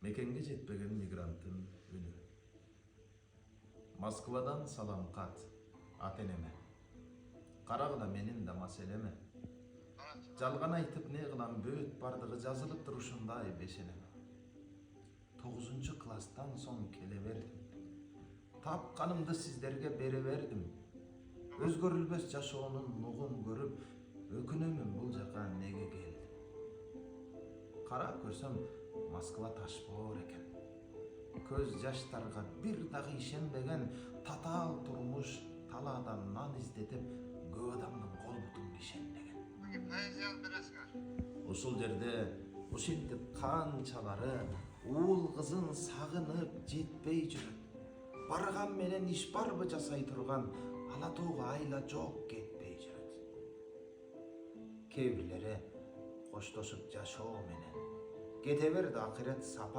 Mekenge жетпеген мигранттын үнү. Москвадан салам кат ата-энеме. Карагыла менин да маселеме. Жалган айтып не кылам, бөөт бардыгы жазылып турушундай бешелеме. 9 класстан соң келе бердим. Тапканымды сиздерге бере бердим. Өзгөрүлбөс жашоонун нугун көрүп, өкүнөмүн бул жака неге келдим. Карап көрсөм, Москва ташбоор экен. Көз жаштарга бир дагы ишенбеген татаал турмуш, талаадан нан издетип, көп адамдын кол бутун кишендеген. Поэзияны бересиңер. Ушул жерде ушинтип канчалары уул кызын сагынып жетпей жүрөт. Барган менен иш барбы жасай турган ала тоого айла жок кетпей жүрөт. Кээ бирлери коштошуп жашоо менен кете берди акырет сапар